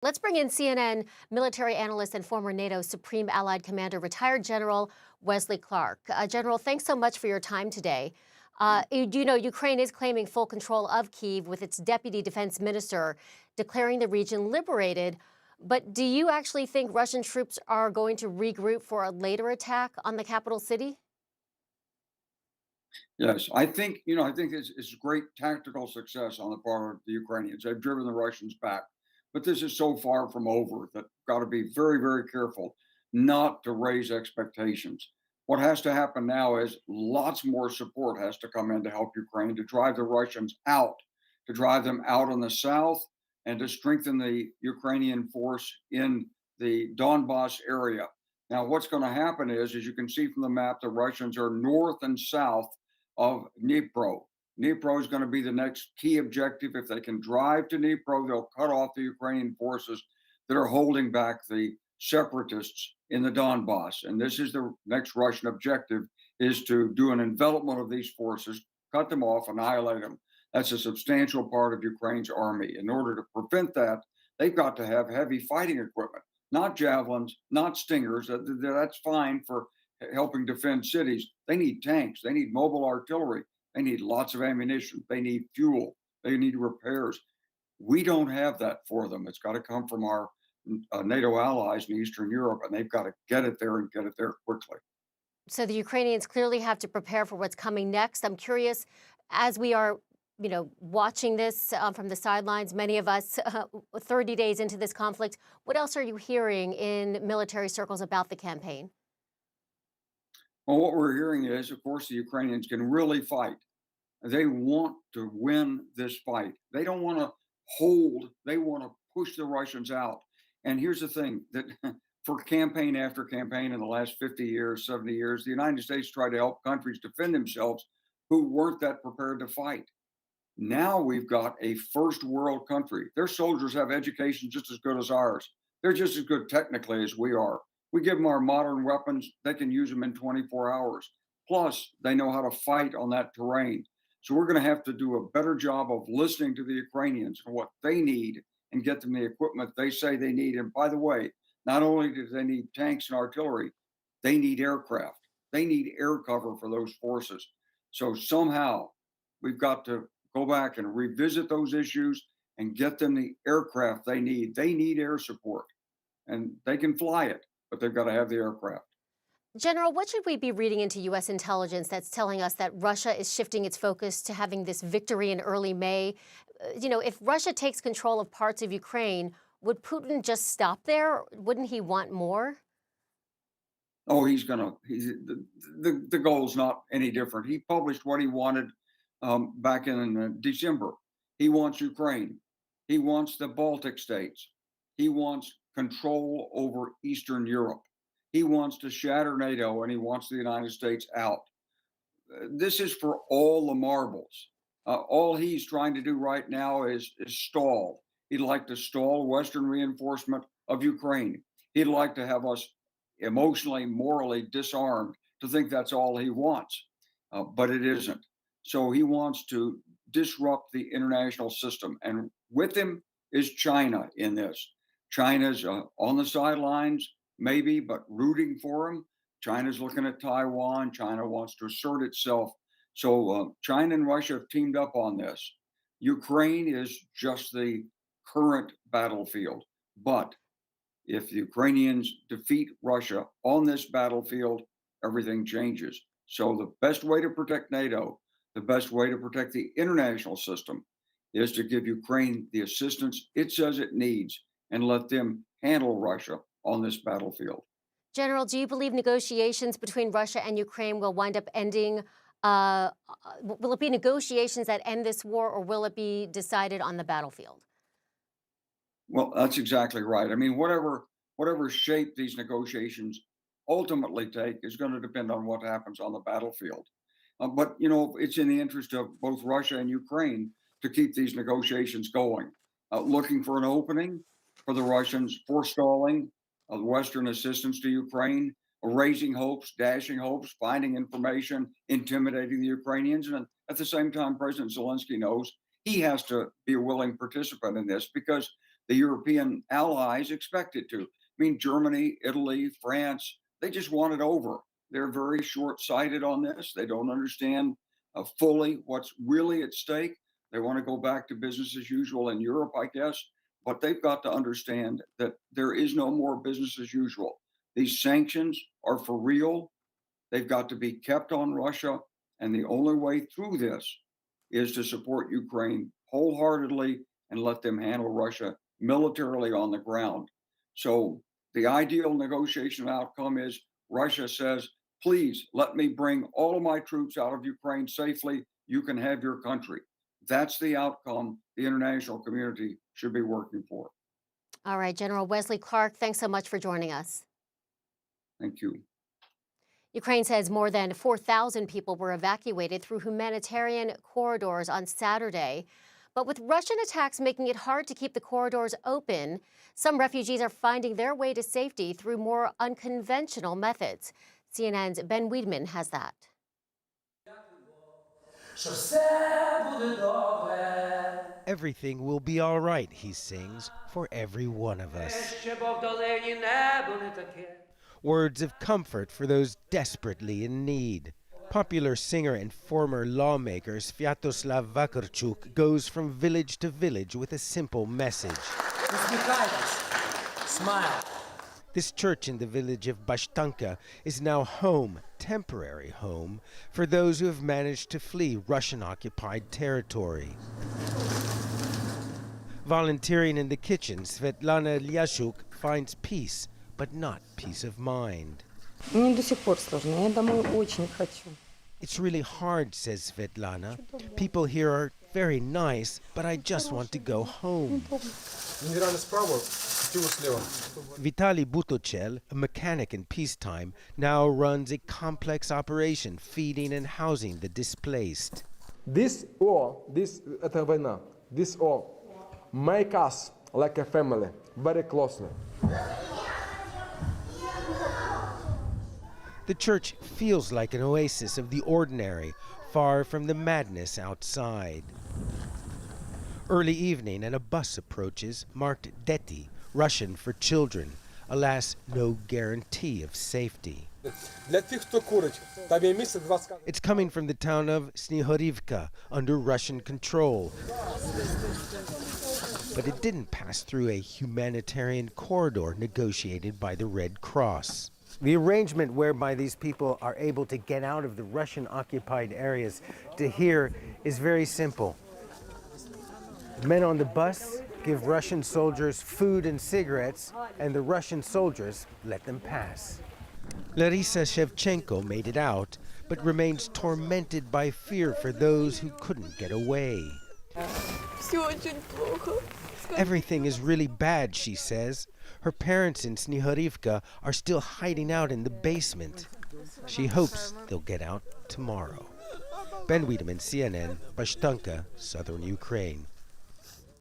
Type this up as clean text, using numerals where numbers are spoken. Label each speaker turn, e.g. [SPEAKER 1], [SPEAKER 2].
[SPEAKER 1] Let's bring in CNN military analyst and former NATO Supreme Allied Commander, retired General Wesley Clark. General, thanks so much for your time today. Ukraine is claiming full control of Kyiv with its deputy defense minister declaring the region liberated. But do you actually think Russian troops are going to regroup for a later attack on the capital city?
[SPEAKER 2] Yes, I think it's great tactical success on the part of the Ukrainians. They've driven the Russians back, but this is so far from over that got to be very, very careful not to raise expectations. What has to happen now is lots more support has to come in to help Ukraine to drive the Russians out, to drive them out in the south, and to strengthen the Ukrainian force in the Donbass area. Now, what's going to happen is, as you can see from the map, the Russians are north and south of Dnipro. Dnipro is going to be the next key objective. If they can drive to Dnipro, they'll cut off the Ukrainian forces that are holding back the separatists in the Donbass. And this is the next Russian objective, is to do an envelopment of these forces, cut them off, annihilate them. That's a substantial part of Ukraine's army. In order to prevent that, they've got to have heavy fighting equipment, not javelins, not stingers. That's fine for helping defend cities. They need tanks. They need mobile artillery. They need lots of ammunition. They need fuel. They need repairs. We don't have that for them. It's got to come from our NATO allies in Eastern Europe, and they've got to get it there and get it there quickly.
[SPEAKER 1] So the Ukrainians clearly have to prepare for what's coming next. I'm curious, as we are, watching this from the sidelines, many of us 30 days into this conflict, what else are you hearing in military circles about the campaign?
[SPEAKER 2] Well, what we're hearing is, of course, the Ukrainians can really fight. They want to win this fight. They don't want to hold, they want to push the Russians out. And here's the thing that for campaign after campaign in the last 50 years, 70 years, the United States tried to help countries defend themselves who weren't that prepared to fight. Now we've got a first world country. Their soldiers have education just as good as ours. They're just as good technically as we are. We give them our modern weapons, they can use them in 24 hours. Plus, they know how to fight on that terrain. So we're going to have to do a better job of listening to the Ukrainians and what they need and get them the equipment they say they need. And by the way, not only do they need tanks and artillery, they need aircraft. They need air cover for those forces. So somehow we've got to go back and revisit those issues and get them the aircraft they need. They need air support and they can fly it, but they've got to have the aircraft.
[SPEAKER 1] General, what should we be reading into U.S. intelligence that's telling us that Russia is shifting its focus to having this victory in early May? If Russia takes control of parts of Ukraine, would Putin just stop there? Wouldn't he want more?
[SPEAKER 2] Oh, the goal's not any different. He published what he wanted back in December. He wants Ukraine. He wants the Baltic states. He wants control over Eastern Europe. He wants to shatter NATO and he wants the United States out. This is for all the marbles. All he's trying to do right now is stall. He'd like to stall Western reinforcement of Ukraine. He'd like to have us emotionally, morally disarmed to think that's all he wants, but it isn't. So he wants to disrupt the international system. And with him is China in this. China's on the sidelines, maybe, but rooting for him. China's looking at Taiwan. China wants to assert itself. So China and Russia have teamed up on this. Ukraine is just the current battlefield. But if the Ukrainians defeat Russia on this battlefield, everything changes. So the best way to protect NATO, the best way to protect the international system is to give Ukraine the assistance it says it needs and let them handle Russia on this battlefield.
[SPEAKER 1] General, do you believe negotiations between Russia and Ukraine will wind up ending? Uh, will it be negotiations that end this war, or will it be decided on the battlefield?
[SPEAKER 2] Well, that's exactly right. I mean, whatever shape these negotiations ultimately take is going to depend on what happens on the battlefield. But it's in the interest of both Russia and Ukraine to keep these negotiations going, looking for an opening for the Russians, forestalling Western assistance to Ukraine, raising hopes, dashing hopes, finding information, intimidating the Ukrainians. And at the same time, President Zelensky knows he has to be a willing participant in this because the European allies expect it to. I mean, Germany, Italy, France, they just want it over. They're very short-sighted on this. They don't understand fully what's really at stake. They want to go back to business as usual in Europe, I guess, but they've got to understand that there is no more business as usual. These sanctions are for real. They've got to be kept on Russia, and the only way through this is to support Ukraine wholeheartedly and let them handle Russia militarily on the ground. So the ideal negotiation outcome is Russia says, please let me bring all of my troops out of Ukraine safely. You can have your country. That's the outcome the international community should be working for.
[SPEAKER 1] All right, General Wesley Clark, thanks so much for joining us.
[SPEAKER 2] Thank you.
[SPEAKER 1] Ukraine says more than 4,000 people were evacuated through humanitarian corridors on Saturday. But with Russian attacks making it hard to keep the corridors open, some refugees are finding their way to safety through more unconventional methods. CNN's Ben Weidman has that.
[SPEAKER 3] Everything will be all right, he sings, for every one of us. Words of comfort for those desperately in need. Popular singer and former lawmaker Sviatoslav Vakarchuk goes from village to village with a simple message.
[SPEAKER 4] Smile.
[SPEAKER 3] This church in the village of Bashtanka is now home, temporary home, for those who have managed to flee Russian-occupied territory. Volunteering in the kitchen, Svetlana Lyashuk finds peace, but not peace of mind. It's really hard, says Svetlana. People here are very nice, but I just want to go home. Vitaly Butochel, a mechanic in peacetime, now runs a complex operation feeding and housing the displaced.
[SPEAKER 5] This all make us like a family, very closely.
[SPEAKER 3] The church feels like an oasis of the ordinary, far from the madness outside. Early evening and a bus approaches, marked Deti, Russian for children. Alas, no guarantee of safety. It's coming from the town of Snihorivka, under Russian control. But it didn't pass through a humanitarian corridor negotiated by the Red Cross. The arrangement whereby these people are able to get out of the Russian-occupied areas to here is very simple. The men on the bus give Russian soldiers food and cigarettes, and the Russian soldiers let them pass. Larisa Shevchenko made it out, but remains tormented by fear for those who couldn't get away. Everything is really bad, she says. Her parents in Snihorivka are still hiding out in the basement. She hopes they'll get out tomorrow. Ben Weidman, CNN, Bashtanka, southern Ukraine.